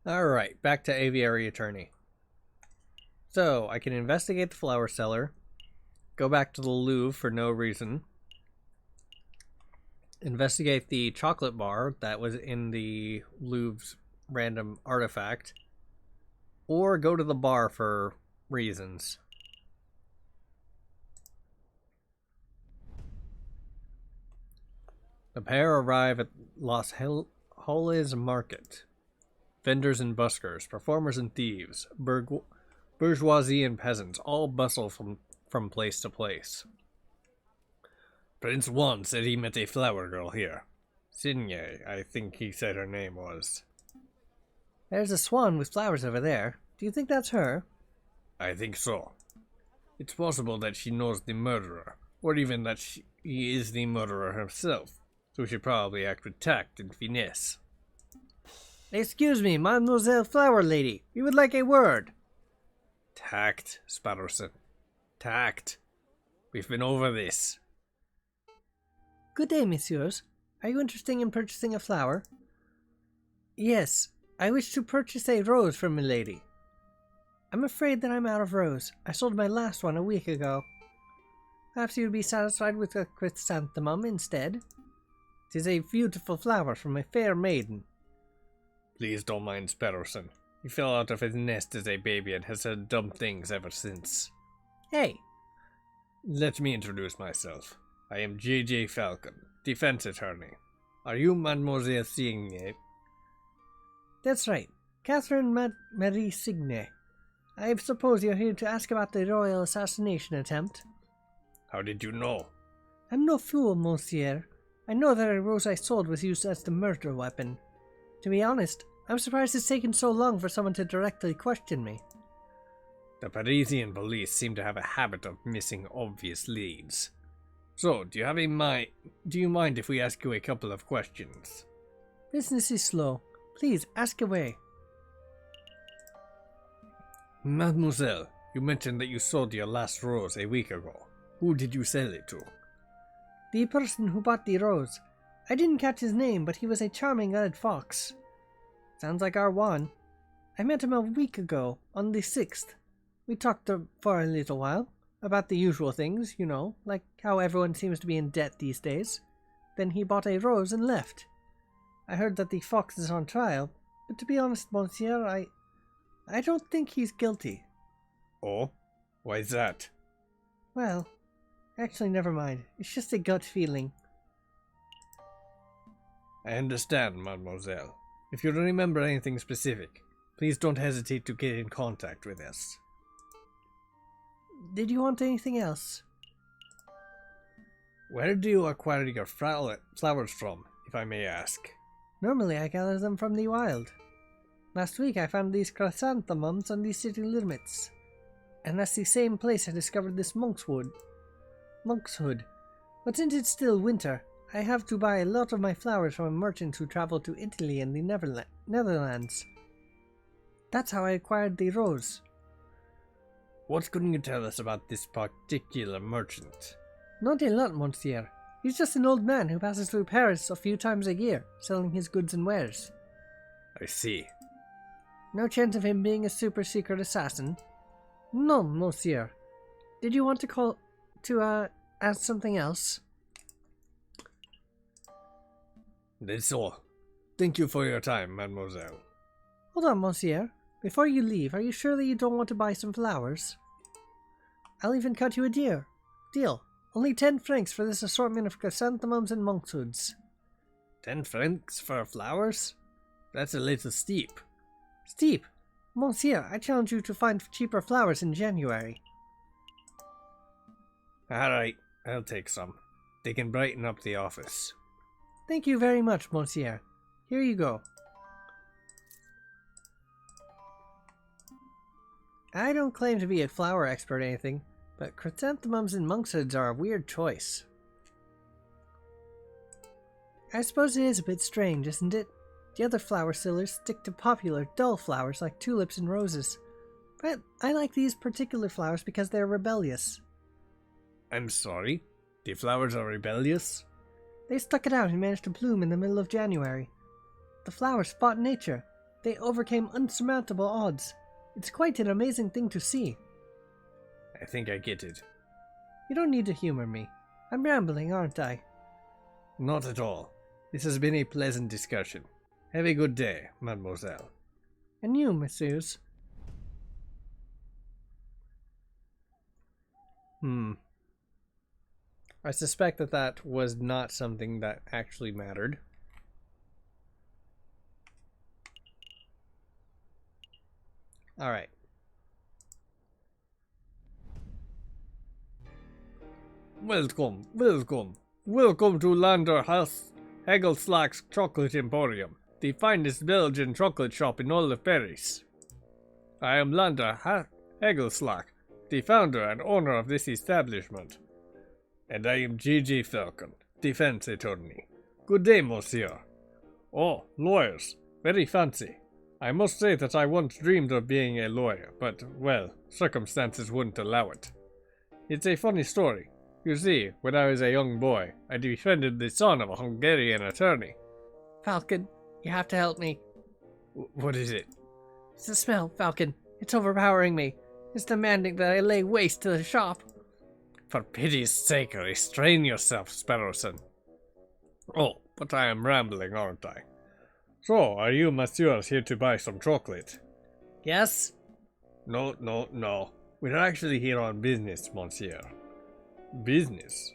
Alright, back to Aviary Attorney. So, I can investigate the flower cellar, go back to the Louvre for no reason, investigate the chocolate bar that was in the Louvre's random artifact, or go to the bar for reasons. The pair arrive at Los Holes Market. Vendors and buskers, performers and thieves, bourgeoisie and peasants all bustle from place to place. Prince Juan said he met a flower girl here. Signe, I think he said her name was. There's a swan with flowers over there. Do you think that's her? I think so. It's possible that she knows the murderer, or even that she is the murderer herself, so she probably act with tact and finesse. Excuse me, Mademoiselle Flower Lady. We would like a word. Tact, Spatterson. Tact. We've been over this. Good day, messieurs. Are you interested in purchasing a flower? Yes, I wish to purchase a rose from milady. I'm afraid that I'm out of rose. I sold my last one a week ago. Perhaps you would be satisfied with a chrysanthemum instead. It is a beautiful flower from a fair maiden. Please don't mind Spatterson. He fell out of his nest as a baby and has said dumb things ever since. Hey! Let me introduce myself. I am J.J. Falcon, defense attorney. Are you Mademoiselle Signe? That's right. Catherine Marie Signe. I suppose you're here to ask about the royal assassination attempt. How did you know? I'm no fool, monsieur. I know that a rose I sold was used as the murder weapon. To be honest, I'm surprised it's taken so long for someone to directly question me. The Parisian police seem to have a habit of missing obvious leads. So, do you mind if we ask you a couple of questions? Business is slow. Please, ask away. Mademoiselle, you mentioned that you sold your last rose a week ago. Who did you sell it to? The person who bought the rose. I didn't catch his name, but he was a charming red fox. Sounds like our Juan. I met him a week ago, on the 6th. We talked for a little while, about the usual things, you know, like how everyone seems to be in debt these days. Then he bought a rose and left. I heard that the fox is on trial, but to be honest, monsieur, I don't think he's guilty. Oh? Why is that? Well, actually never mind. It's just a gut feeling. I understand, mademoiselle. If you remember anything specific, please don't hesitate to get in contact with us. Did you want anything else? Where do you acquire your flowers from, if I may ask? Normally I gather them from the wild. Last week I found these chrysanthemums on the city limits. And that's the same place I discovered this monk's hood. But since it's still winter, I have to buy a lot of my flowers from a merchant who traveled to Italy and the Netherlands. That's how I acquired the rose. What can you tell us about this particular merchant? Not a lot, monsieur. He's just an old man who passes through Paris a few times a year, selling his goods and wares. I see. No chance of him being a super secret assassin? No, monsieur. Did you want to call to ask something else? That's all. Thank you for your time, mademoiselle. Hold on, monsieur. Before you leave, are you sure that you don't want to buy some flowers? I'll even cut you a deal. Only 10 francs for this assortment of chrysanthemums and monkswoods. 10 francs for flowers? That's a little steep. Steep? Monsieur, I challenge you to find cheaper flowers in January. Alright, I'll take some. They can brighten up the office. Thank you very much, monsieur. Here you go. I don't claim to be a flower expert or anything, but chrysanthemums and monkswoods are a weird choice. I suppose it is a bit strange, isn't it? The other flower sellers stick to popular, dull flowers like tulips and roses. But I like these particular flowers because they're rebellious. I'm sorry? The flowers are rebellious? They stuck it out and managed to bloom in the middle of January. The flowers fought nature. They overcame unsurmountable odds. It's quite an amazing thing to see. I think I get it. You don't need to humor me. I'm rambling, aren't I? Not at all. This has been a pleasant discussion. Have a good day, mademoiselle. And you, messieurs. I suspect that was not something that actually mattered. Alright. Welcome to Lander Hagelslack's Chocolate Emporium, the finest Belgian chocolate shop in all of Paris. I am Lander Hagelslack, the founder and owner of this establishment. And I am G.G. Falcon, defense attorney. Good day, monsieur. Oh, lawyers. Very fancy. I must say that I once dreamed of being a lawyer, but, well, circumstances wouldn't allow it. It's a funny story. You see, when I was a young boy, I defended the son of a Hungarian attorney. Falcon, you have to help me. What is it? It's the smell, Falcon. It's overpowering me. It's demanding that I lay waste to the shop. For pity's sake, restrain yourself, Sparrowson. Oh, but I am rambling, aren't I? So, are you messieurs here to buy some chocolate? Yes? No. We're actually here on business, monsieur. Business?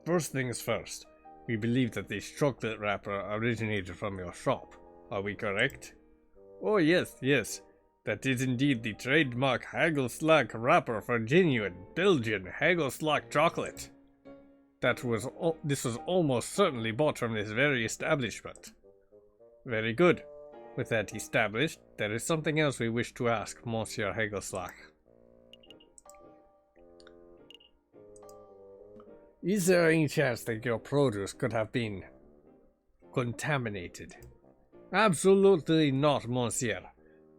First things first. We believe that this chocolate wrapper originated from your shop. Are we correct? Oh, yes. That is indeed the trademark Hagelslack wrapper for genuine Belgian Hagelslack chocolate. This was almost certainly bought from this very establishment. Very good. With that established, there is something else we wish to ask Monsieur Hagelslack. Is there any chance that your produce could have been contaminated? Absolutely not, monsieur.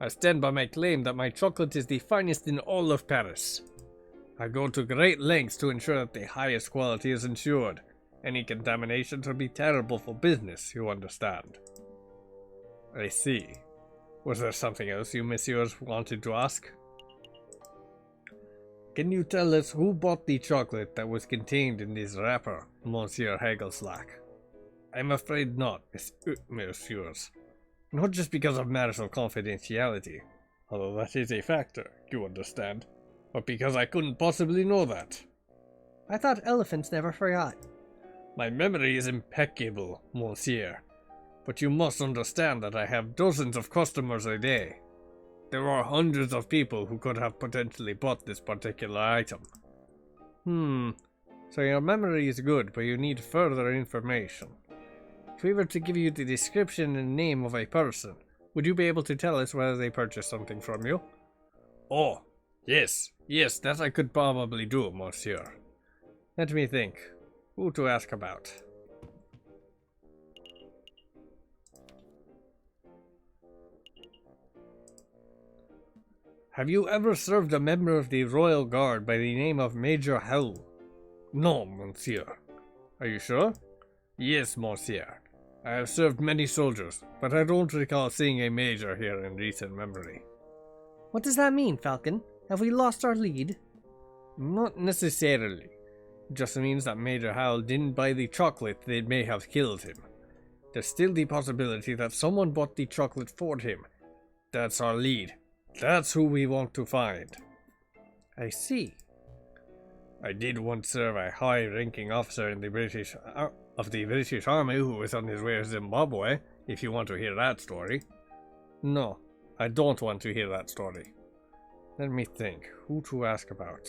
I stand by my claim that my chocolate is the finest in all of Paris. I go to great lengths to ensure that the highest quality is ensured. Any contamination would be terrible for business, you understand. I see. Was there something else you messieurs wanted to ask? Can you tell us who bought the chocolate that was contained in this wrapper, Monsieur Hagelslack? I'm afraid not, messieurs. Not just because of matters of confidentiality, although that is a factor, you understand, but because I couldn't possibly know that. I thought elephants never forgot. My memory is impeccable, monsieur, but you must understand that I have dozens of customers a day. There are hundreds of people who could have potentially bought this particular item. So your memory is good, but you need further information. If we were to give you the description and name of a person, would you be able to tell us whether they purchased something from you? Oh, yes, that I could probably do, monsieur. Let me think. Who to ask about? Have you ever served a member of the Royal Guard by the name of Major Howell? No, monsieur. Are you sure? Yes, monsieur. I have served many soldiers, but I don't recall seeing a major here in recent memory. What does that mean, Falcon? Have we lost our lead? Not necessarily. It just means that Major Howell didn't buy the chocolate that may have killed him. There's still the possibility that someone bought the chocolate for him. That's our lead. That's who we want to find. I see. I did once serve a high-ranking officer in the British Army who was on his way to Zimbabwe, if you want to hear that story. No, I don't want to hear that story. Let me think. Who to ask about?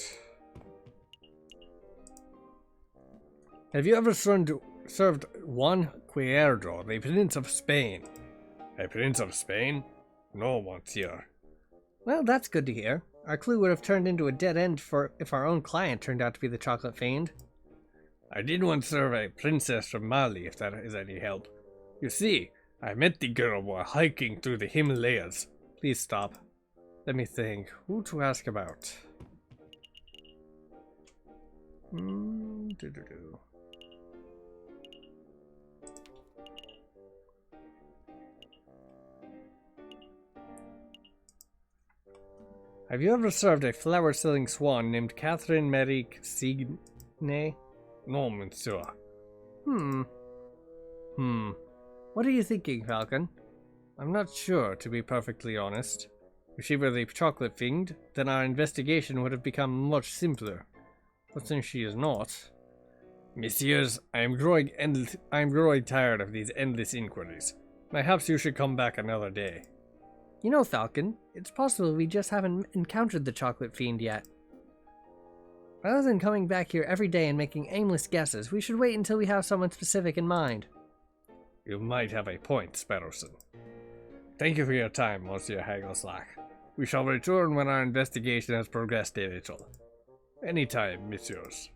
Have you ever served Juan Cuerdo, the Prince of Spain? A Prince of Spain? No, monsieur. Well, that's good to hear. Our clue would have turned into a dead end if our own client turned out to be the chocolate fiend. I did once serve a princess from Mali, if that is any help. You see, I met the girl while hiking through the Himalayas. Please stop. Let me think. Who to ask about? Have you ever served a flower-selling swan named Catherine Mary Signe? No, monsieur. What are you thinking, Falcon? I'm not sure, to be perfectly honest. If she were the chocolate fiend, then our investigation would have become much simpler. But since she is not... Messieurs, I am growing tired of these endless inquiries. Perhaps you should come back another day. You know, Falcon, it's possible we just haven't encountered the chocolate fiend yet. Rather than coming back here every day and making aimless guesses, we should wait until we have someone specific in mind. You might have a point, Sparrowson. Thank you for your time, Monsieur Hagelslack. We shall return when our investigation has progressed a little. Anytime, messieurs.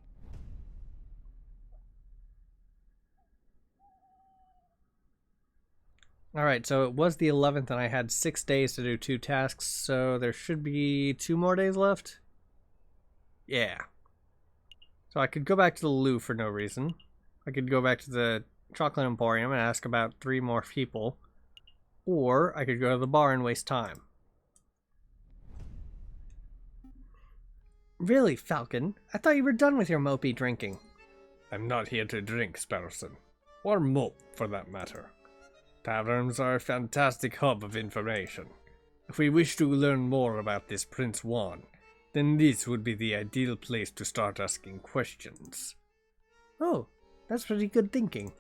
Alright, so it was the 11th and I had 6 days to do 2 tasks, so there should be 2 more days left? Yeah. So I could go back to the loo for no reason. I could go back to the Chocolate Emporium and ask about 3 more people. Or I could go to the bar and waste time. Really, Falcon? I thought you were done with your mopey drinking. I'm not here to drink, Sparrowson. Or mope, for that matter. Taverns are a fantastic hub of information. If we wish to learn more about this Prince Juan, then this would be the ideal place to start asking questions. Oh, that's pretty good thinking.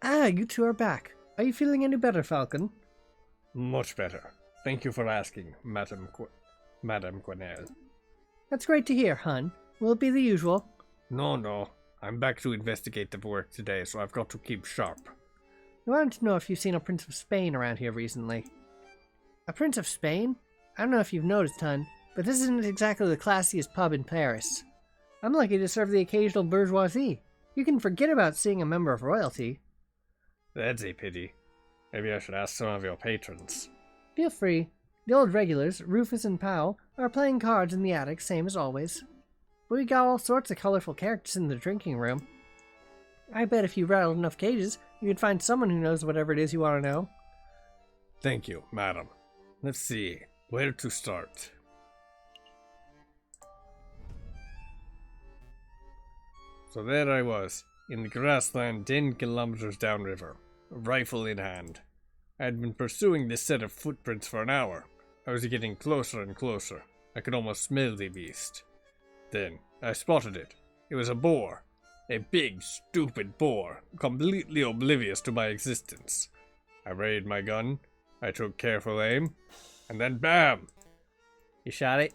Ah, you two are back. Are you feeling any better, Falcon? Much better. Thank you for asking, Madame Quenelle. That's great to hear, hun. Will it be the usual? No. I'm back to investigate the work today, so I've got to keep sharp. I wanted to know if you've seen a Prince of Spain around here recently. A Prince of Spain? I don't know if you've noticed, hun, but this isn't exactly the classiest pub in Paris. I'm lucky to serve the occasional bourgeoisie. You can forget about seeing a member of royalty. That's a pity. Maybe I should ask some of your patrons. Feel free. The old regulars, Rufus and Powell, are playing cards in the attic, same as always. But we got all sorts of colorful characters in the drinking room. I bet if you rattled enough cages, you could find someone who knows whatever it is you want to know. Thank you, madam. Let's see, where to start? So there I was, in the grassland 10 kilometers downriver, a rifle in hand. I had been pursuing this set of footprints for an hour. I was getting closer and closer. I could almost smell the beast. Then, I spotted it. It was a boar. A big, stupid boar, completely oblivious to my existence. I raised my gun, I took careful aim, and then BAM! You shot it?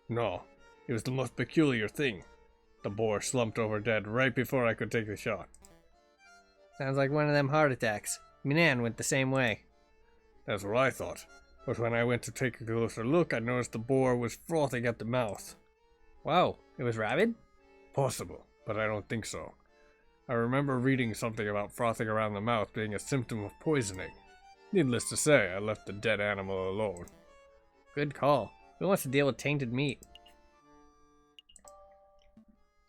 No, it was the most peculiar thing. The boar slumped over dead right before I could take the shot. Sounds like one of them heart attacks. My nan went the same way. That's what I thought. But when I went to take a closer look, I noticed the boar was frothing at the mouth. Wow, it was rabid? Possible, but I don't think so. I remember reading something about frothing around the mouth being a symptom of poisoning. Needless to say, I left the dead animal alone. Good call. Who wants to deal with tainted meat?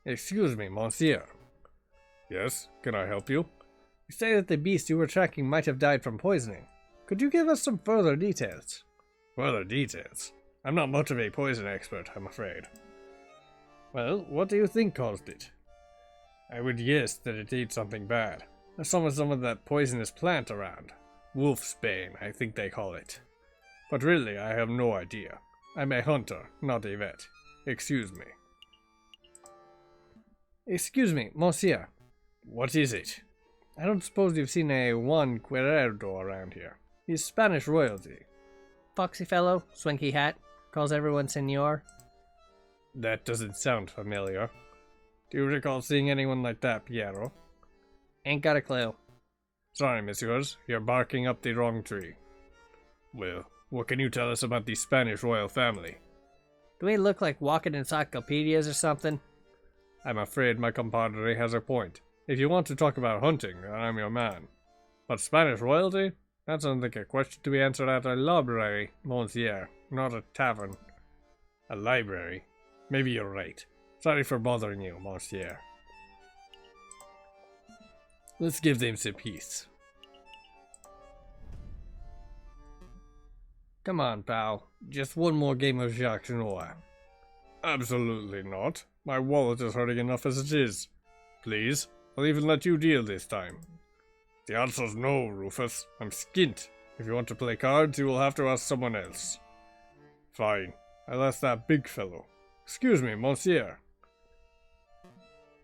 Excuse me, monsieur. Yes, can I help you? You say that the beast you were tracking might have died from poisoning. Could you give us some further details? Further details? I'm not much of a poison expert, I'm afraid. Well, what do you think caused it? I would guess that it ate something bad. I saw some of that poisonous plant around. Wolfsbane, I think they call it. But really, I have no idea. I'm a hunter, not a vet. Excuse me. Excuse me, monsieur. What is it? I don't suppose you've seen a Juan Quererdo around here. He's Spanish royalty. Foxy fellow, swanky hat, calls everyone senor. That doesn't sound familiar. Do you recall seeing anyone like that, Piero? Ain't got a clue. Sorry, messieurs, you're barking up the wrong tree. Well, what can you tell us about the Spanish royal family? Do we look like walking encyclopedias or something? I'm afraid my compadre has a point. If you want to talk about hunting, I'm your man. But Spanish royalty? That sounds like a question to be answered at a library, monsieur, not a tavern. A library? Maybe you're right. Sorry for bothering you, monsieur. Let's give them some peace. Come on, pal. Just one more game of Jacques Noir. Absolutely not. My wallet is hurting enough as it is. Please, I'll even let you deal this time. The answer's no, Rufus. I'm skint. If you want to play cards, you will have to ask someone else. Fine. I'll ask that big fellow. Excuse me, monsieur.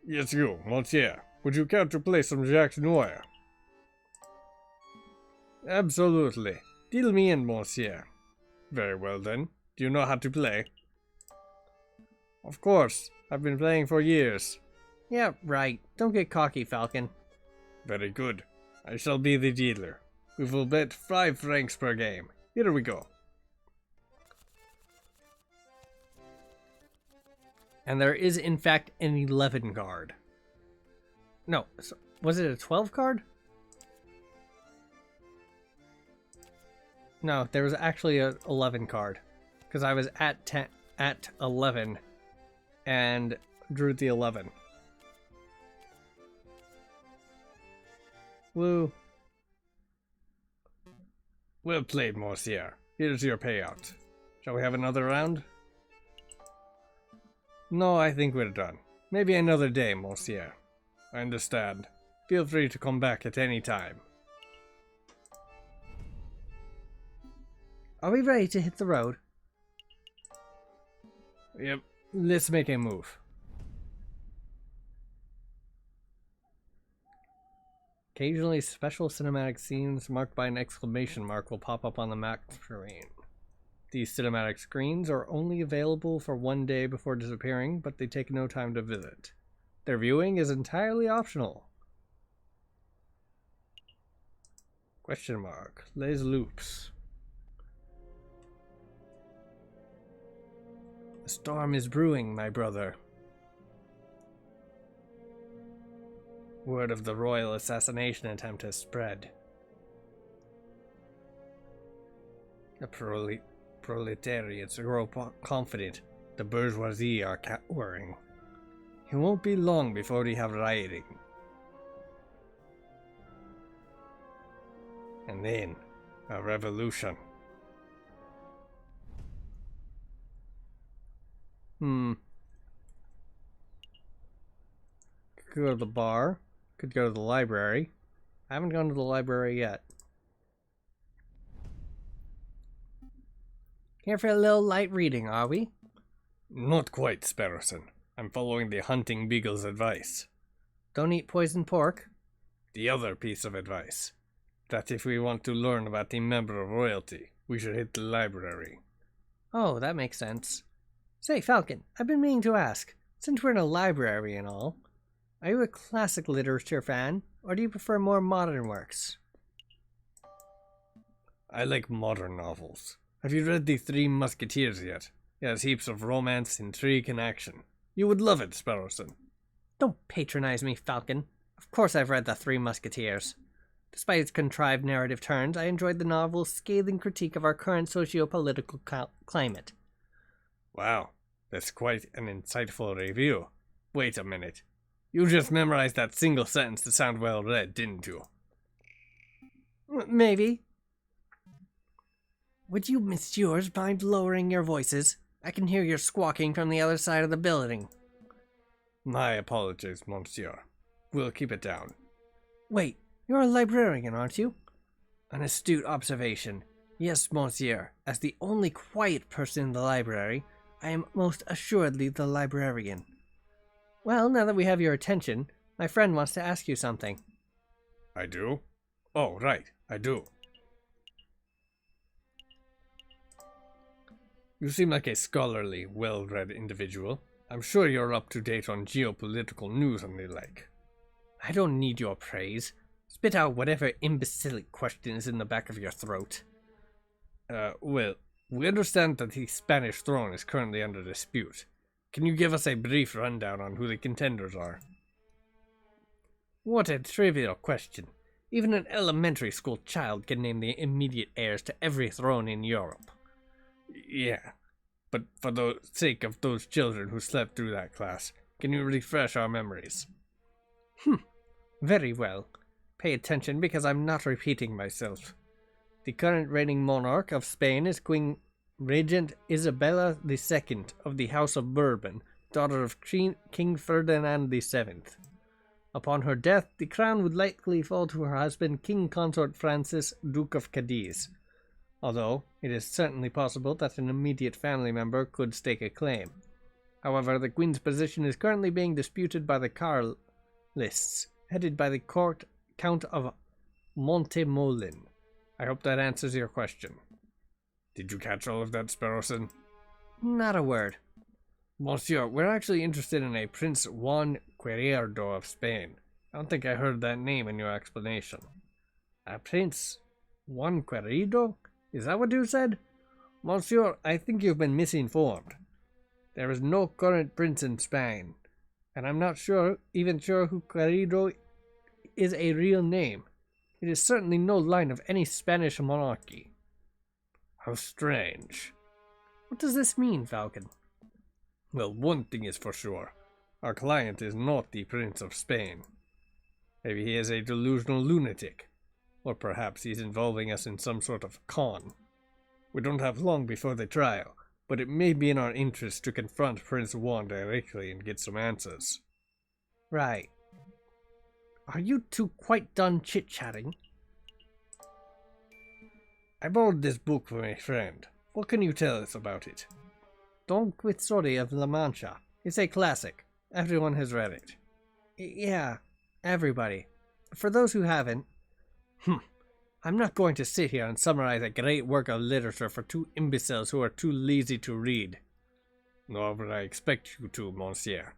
Yes, you, monsieur. Would you care to play some Jacques Noir? Absolutely. Deal me in, monsieur. Very well then. Do you know how to play? Of course. I've been playing for years. Yeah, right. Don't get cocky, Falcon. Very good. I shall be the dealer. We will bet 5 francs per game. Here we go. And there is, in fact, an 11 card. No, was it a 12 card? No, there was actually a 11 card. Because I was at 11 and drew the 11. Woo. Well played, monsieur. Here's your payout. Shall we have another round? No, I think we're done. Maybe another day, monsieur. I understand. Feel free to come back at any time. Are we ready to hit the road? Yep, let's make a move. Occasionally, special cinematic scenes marked by an exclamation mark will pop up on the map screen. These cinematic screens are only available for one day before disappearing, but they take no time to visit. Their viewing is entirely optional. Question mark. Les loops. The storm is brewing, my brother. Word of the royal assassination attempt has spread. The proletariats grow confident. The bourgeoisie are cowering. It won't be long before we have rioting. And then, a revolution. Could go to the bar. Could go to the library. I haven't gone to the library yet. Here for a little light reading, are we? Not quite, Sparrowson. I'm following the hunting beagle's advice. Don't eat poisoned pork. The other piece of advice. That if we want to learn about the member of royalty, we should hit the library. Oh, that makes sense. Say, Falcon, I've been meaning to ask, since we're in a library and all, are you a classic literature fan, or do you prefer more modern works? I like modern novels. Have you read The Three Musketeers yet? It has heaps of romance, intrigue, and action. You would love it, Sparrowson. Don't patronize me, Falcon. Of course I've read The Three Musketeers. Despite its contrived narrative turns, I enjoyed the novel's scathing critique of our current socio-political climate. Wow, that's quite an insightful review. Wait a minute. You just memorized that single sentence to sound well read, didn't you? Maybe. Would you, messieurs, mind lowering your voices? I can hear your squawking from the other side of the building. My apologies, monsieur. We'll keep it down. Wait, you're a librarian, aren't you? An astute observation. Yes, monsieur. As the only quiet person in the library, I am most assuredly the librarian. Well, now that we have your attention, my friend wants to ask you something. I do? Oh, right, I do. You seem like a scholarly, well-read individual. I'm sure you're up to date on geopolitical news and the like. I don't need your praise. Spit out whatever imbecilic question is in the back of your throat. Well, we understand that the Spanish throne is currently under dispute. Can you give us a brief rundown on who the contenders are? What a trivial question. Even an elementary school child can name the immediate heirs to every throne in Europe. Yeah, but for the sake of those children who slept through that class, can you refresh our memories? Very well. Pay attention because I'm not repeating myself. The current reigning monarch of Spain is Queen Regent Isabella II of the House of Bourbon, daughter of King Ferdinand VII. Upon her death, the crown would likely fall to her husband, King Consort Francis, Duke of Cadiz, although it is certainly possible that an immediate family member could stake a claim. However, the Queen's position is currently being disputed by the Carlists, headed by the Count of Montemolin. I hope that answers your question. Did you catch all of that, Sparrowson? Not a word. Monsieur, we're actually interested in a Prince Juan Querido of Spain. I don't think I heard that name in your explanation. A Prince Juan Querido? Is that what you said? Monsieur, I think you've been misinformed. There is no current prince in Spain, and I'm not even sure who Querido is a real name. It is certainly no line of any Spanish monarchy. How strange. What does this mean, Falcon? Well, one thing is for sure. Our client is not the Prince of Spain. Maybe he is a delusional lunatic. Or perhaps he's involving us in some sort of con. We don't have long before the trial, but it may be in our interest to confront Prince Juan directly and get some answers. Right. Are you two quite done chit-chatting? I borrowed this book from a friend. What can you tell us about it? Don Quixote of La Mancha. It's a classic. Everyone has read it. Yeah, everybody. For those who haven't, I'm not going to sit here and summarize a great work of literature for two imbeciles who are too lazy to read. Nor would I expect you to, monsieur.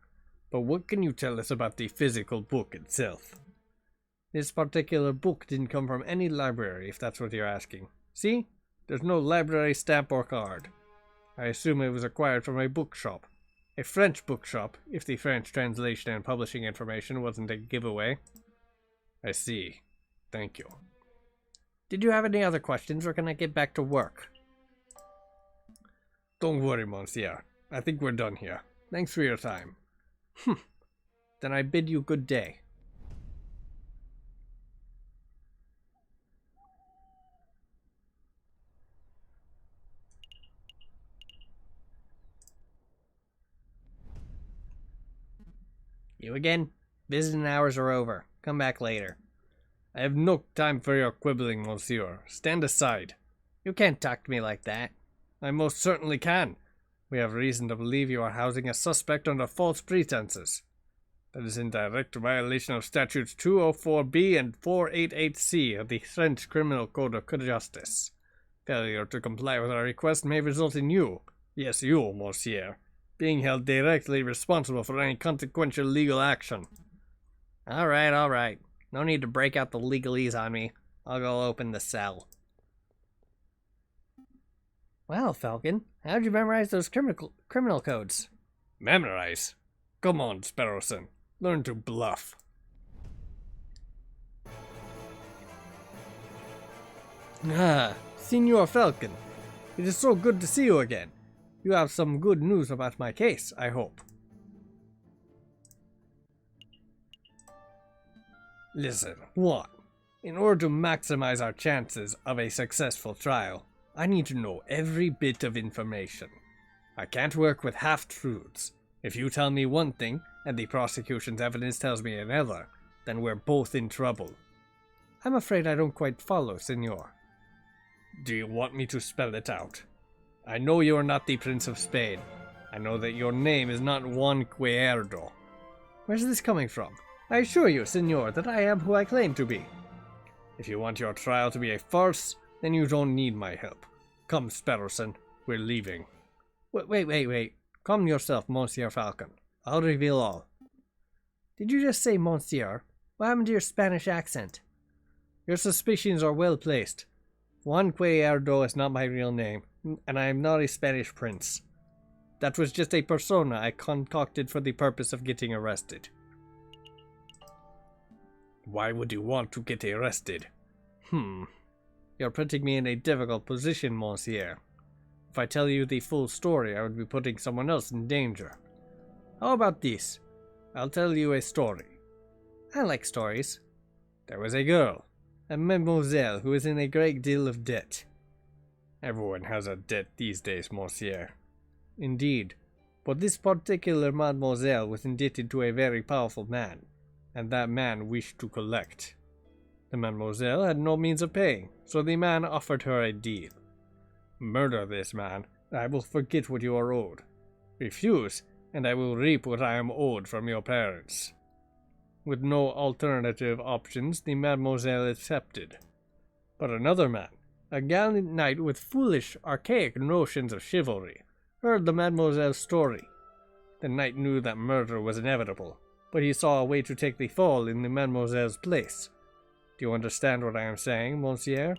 But what can you tell us about the physical book itself? This particular book didn't come from any library, if that's what you're asking. See? There's no library stamp or card. I assume it was acquired from a bookshop. A French bookshop, if the French translation and publishing information wasn't a giveaway. I see. Thank you. Did you have any other questions, or can I get back to work? Don't worry, monsieur. I think we're done here. Thanks for your time. Then I bid you good day. You again? Visiting hours are over. Come back later. I have no time for your quibbling, monsieur. Stand aside. You can't talk to me like that. I most certainly can. We have reason to believe you are housing a suspect under false pretenses. That is in direct violation of statutes 204B and 488C of the French Criminal Code of Justice. Failure to comply with our request may result in you, yes you, monsieur, being held directly responsible for any consequential legal action. All right. No need to break out the legalese on me. I'll go open the cell. Well, Falcon, how'd you memorize those criminal codes? Memorize? Come on, Sparrowson. Learn to bluff. Signor Falcon. It is so good to see you again. You have some good news about my case, I hope. Listen, Juan. In order to maximize our chances of a successful trial, I need to know every bit of information. I can't work with half-truths. If you tell me one thing, and the prosecution's evidence tells me another, then we're both in trouble. I'm afraid I don't quite follow, senor. Do you want me to spell it out? I know you are not the Prince of Spain. I know that your name is not Juan Querido. Where's this coming from? I assure you, senor, that I am who I claim to be. If you want your trial to be a farce, then you don't need my help. Come, Sparrowson, we're leaving. Wait. Calm yourself, Monsieur Falcon. I'll reveal all. Did you just say Monsieur? What happened to your Spanish accent? Your suspicions are well placed. Juan Querido is not my real name, and I am not a Spanish prince. That was just a persona I concocted for the purpose of getting arrested. Why would you want to get arrested? You're putting me in a difficult position, monsieur. If I tell you the full story, I would be putting someone else in danger. How about this? I'll tell you a story. I like stories. There was a girl. a mademoiselle who is in a great deal of debt. Everyone has a debt these days, monsieur. Indeed, but this particular mademoiselle was indebted to a very powerful man, and that man wished to collect. The mademoiselle had no means of paying, so the man offered her a deal. Murder this man, and I will forget what you are owed. Refuse, and I will reap what I am owed from your parents. With no alternative options, the mademoiselle accepted. But another man, a gallant knight with foolish, archaic notions of chivalry, heard the mademoiselle's story. The knight knew that murder was inevitable, but he saw a way to take the fall in the mademoiselle's place. Do you understand what I am saying, monsieur?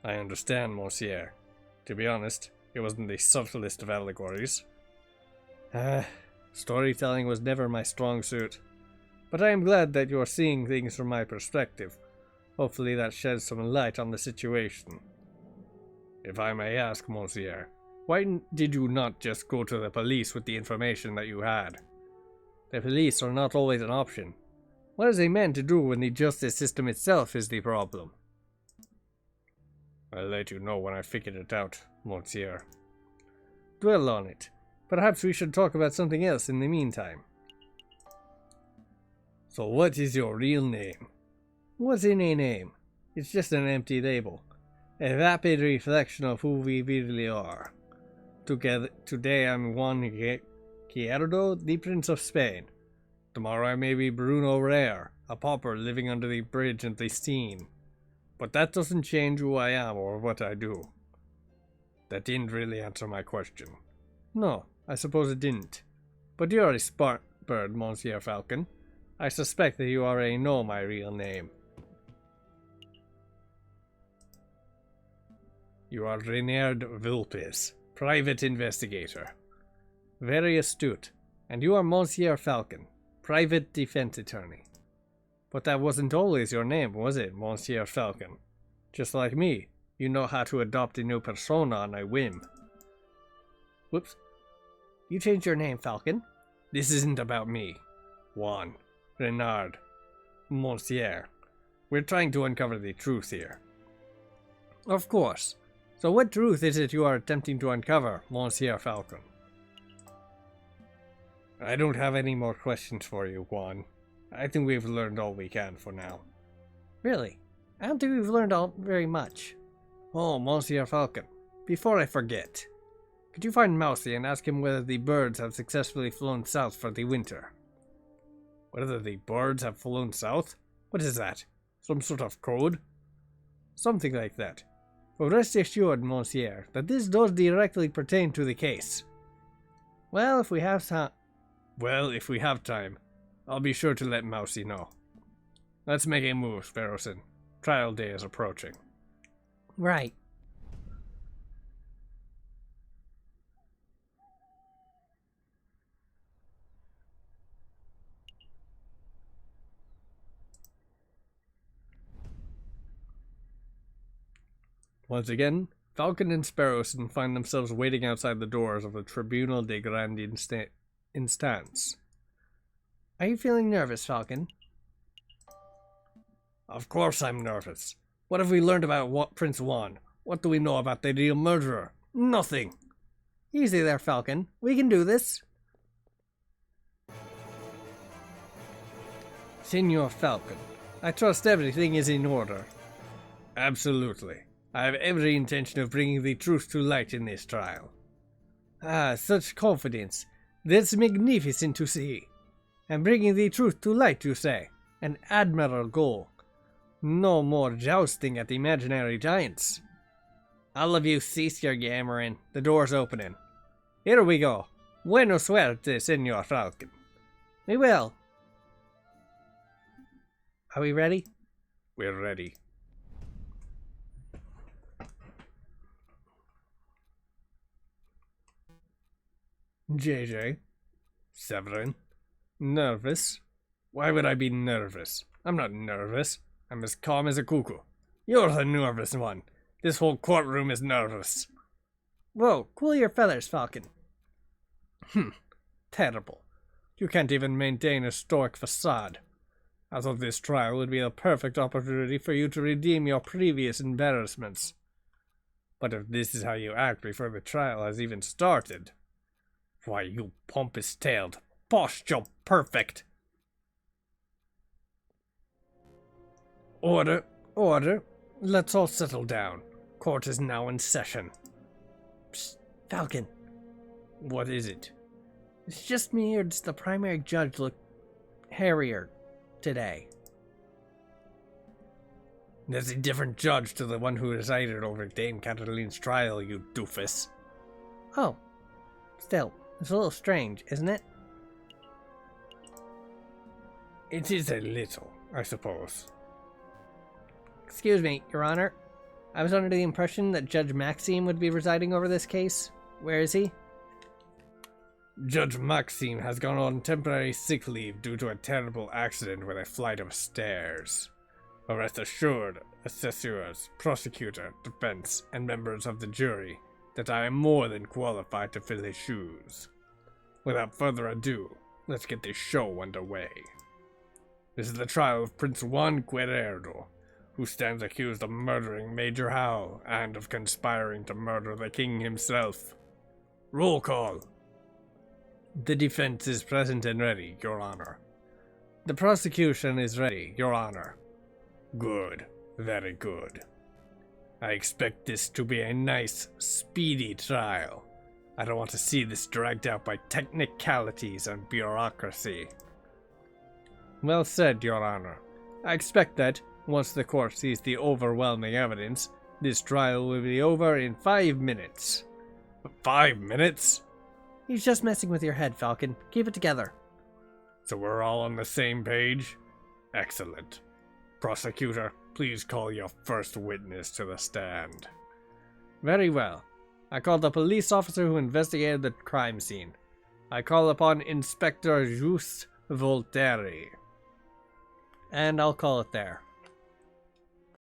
I understand, monsieur. To be honest, it wasn't the subtlest of allegories. Storytelling was never my strong suit. But I am glad that you are seeing things from my perspective. Hopefully that sheds some light on the situation. If I may ask, monsieur, why did you not just go to the police with the information that you had? The police are not always an option. What is a man to do when the justice system itself is the problem? I'll let you know when I figured it out, monsieur. Dwell on it. Perhaps we should talk about something else in the meantime. So what is your real name? What's in a name? It's just an empty label. A vapid reflection of who we really are. Today I'm Juan Guerrero, the Prince of Spain. Tomorrow I may be Bruno Rare, a pauper living under the bridge in the Seine. But that doesn't change who I am or what I do. That didn't really answer my question. No, I suppose it didn't. But you're a smart bird, Monsieur Falcon. I suspect that you already know my real name. You are Reynard Vulpes, private investigator. Very astute. And you are Monsieur Falcon, private defense attorney. But that wasn't always your name, was it, Monsieur Falcon? Just like me, you know how to adopt a new persona on a whim. Whoops. You changed your name, Falcon. This isn't about me. Juan, Renard, Monsieur. We're trying to uncover the truth here. Of course. So what truth is it you are attempting to uncover, Monsieur Falcon? I don't have any more questions for you, Juan. I think we've learned all we can for now. Really? I don't think we've learned very much. Oh, Monsieur Falcon, before I forget, could you find Mousy and ask him whether the birds have successfully flown south for the winter? Whether the birds have flown south? What is that? Some sort of code? Something like that. But rest assured, Monsieur, that this does directly pertain to the case. Well, if we have time, I'll be sure to let Mousy know. Let's make a move, Sparrowson. Trial day is approaching. Right. Once again, Falcon and Sparrowson find themselves waiting outside the doors of the Tribunal de Grande Instance. Are you feeling nervous, Falcon? Of course I'm nervous. What have we learned about Prince Juan? What do we know about the real murderer? Nothing. Easy there, Falcon. We can do this. Senor Falcon, I trust everything is in order. Absolutely. I have every intention of bringing the truth to light in this trial. Ah, such confidence. That's magnificent to see. And bringing the truth to light, you say? An admirable goal. No more jousting at imaginary giants. All of you cease your yammering. The door's opening. Here we go. Buena suerte, Senor Falcon. We will. Are we ready? We're ready. JJ. Severin. Nervous? Why would I be nervous? I'm not nervous. I'm as calm as a cuckoo. You're the nervous one. This whole courtroom is nervous. Whoa, cool your feathers, Falcon. Terrible. You can't even maintain a stoic facade. I thought this trial would be the perfect opportunity for you to redeem your previous embarrassments. But if this is how you act before the trial has even started, why, you pompous-tailed, posture perfect. Order, order. Let's all settle down. Court is now in session. Psst, Falcon. What is it? It's just me, or does the primary judge look hairier today? There's a different judge to the one who presided over Dame Cataline's trial, you doofus. Oh. Still, it's a little strange, isn't it? It is a little, I suppose. Excuse me, Your Honor. I was under the impression that Judge Maxime would be presiding over this case. Where is he? Judge Maxime has gone on temporary sick leave due to a terrible accident with a flight of stairs. But rest assured, assessors, prosecutor, defense, and members of the jury, that I am more than qualified to fill his shoes. Without further ado, let's get this show underway. This is the trial of Prince Juan Guerrero, who stands accused of murdering Major Howe and of conspiring to murder the king himself. Roll call. The defense is present and ready, Your Honor. The prosecution is ready, Your Honor. Good. Very good. I expect this to be a nice, speedy trial. I don't want to see this dragged out by technicalities and bureaucracy. Well said, Your Honor. I expect that, once the court sees the overwhelming evidence, this trial will be over in 5 minutes. 5 minutes? He's just messing with your head, Falcon. Keep it together. So we're all on the same page? Excellent. Prosecutor, please call your first witness to the stand. Very well. I call the police officer who investigated the crime scene. I call upon Inspector Juste Voltaire. And I'll call it there.